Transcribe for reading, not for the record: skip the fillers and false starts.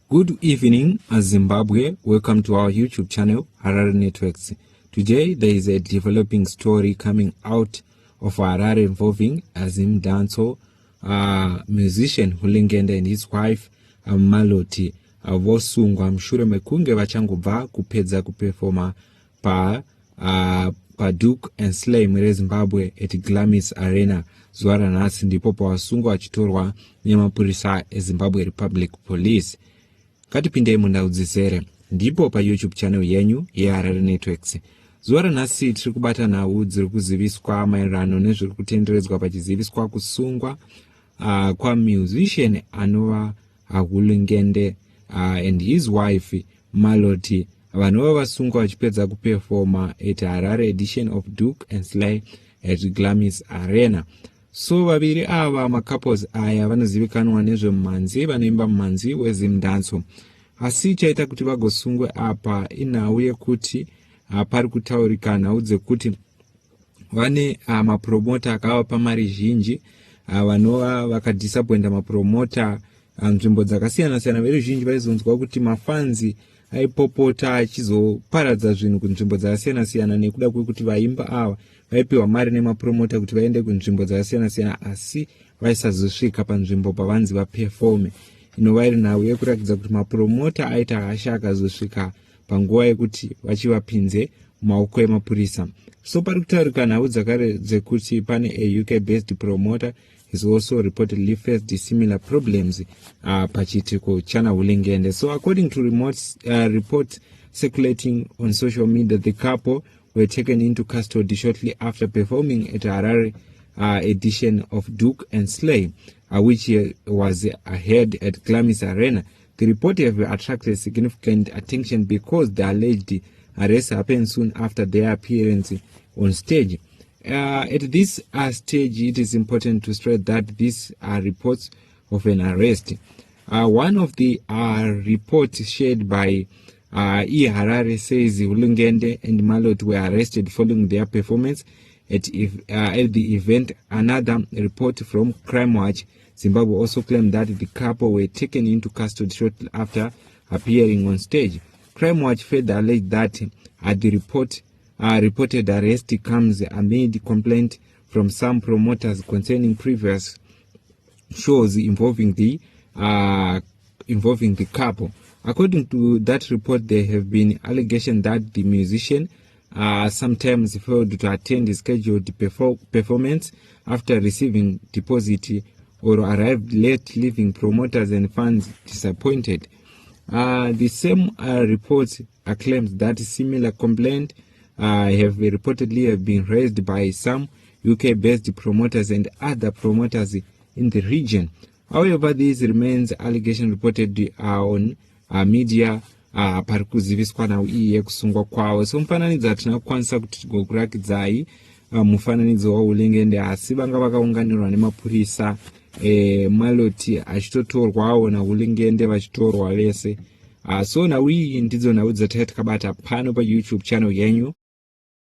Good evening, Zimbabwe. Welcome to our YouTube channel, Harare Networks. Today, there is a developing story coming out of Harare involving Azim Danso, musician Hulungende and his wife Malloti. Vosungwa mshure mekunge vachangobva kupedza kuperforma pa kuDoek and Slay Zimbabwe at Glamis Arena zuva ranhasi, ndipo pavasungwa vachitorwa nemapurisa eZimbabwe Republic Police. Katipindei mundaudzisere ndipo pa YouTube channel yenyu yeHarare Networks. Zuva ranhasi tiri kubata nhau dziri kuziviswa maererano nezviri kutenderedzwa pachiziviswa kusungwa kwa musician anova Hulungende and his wife Malloti, vanova vasungwa vachipedza kuperforma at Harare edition of Doek and Slay at Glamis Arena. So vaviri ava macouples aya vanozivikanwa nezvemumhanzi, vanoimba mumhanzi weZim Danso. Asi chaita kuti vagosungwe apa inhau yekuti pari kutaurika nhau dzekuti vane maPromoter akavapa mari zhinji, vanova vakadisappointa maPromoter nzvimbo dzakasiyana siyana. Veruzhinji vaizonzwa kuti mafanzi aipopota achizoparadza zvinhu kunzvimbo dzakasiyana siyana nekuda kwekuti vaimba ava vaipiwa mari nemaPromoter kuti vaende kunzvimbo dzakasiyana siyana, asi vaisazosvika panzvimbo pavanzi vaperforme. Inova iri nhau yekurakidza kuti maPromoter aita hasha akazosvika panguva yekuti vachivapinze mumaoko emapurisa. So pari kutaurika nhau dzakare dzekuti pane a UK based promoter is also reportedly faced similar problems pachiitiko chana Hulungende. So according to reports circulating on social media, the couple were taken into custody shortly after performing at Harare edition of Doek and Slay, which was held at Glamis Arena. The report have attracted significant attention because the alleged arrest happened soon after their appearance on stage. At this stage, it is important to stress that these are reports of an arrest. One of the reports shared by Harare says Hulungende and Malloti were arrested following their performance at the event. Another report from Crime Watch Zimbabwe also claimed that the couple were taken into custody shortly after appearing on stage. Crime Watch further alleged that the reported arrest comes amid complaint from some promoters concerning previous shows involving the couple. According to that report, there have been allegations that the musician sometimes failed to attend the scheduled performance after receiving deposit or arrived late, leaving promoters and fans disappointed. The same reports claims that similar complaints have reportedly been raised by some UK-based promoters and other promoters in the region. However, these remains allegation reported on media pari kuziviswa nhau iyi yekusungwa kwavo. So mufananidzo hatina kukwanisa kuti tigokurakidzai mufananidzo waHulungende, asi vanga vakaunganirwa nemapurisa, Malloti achitotorwawo naHulungende vachitorwa vese. So nhau iyi ndidzo nhau dzatanga tikabata pano pa YouTube channel yenyu.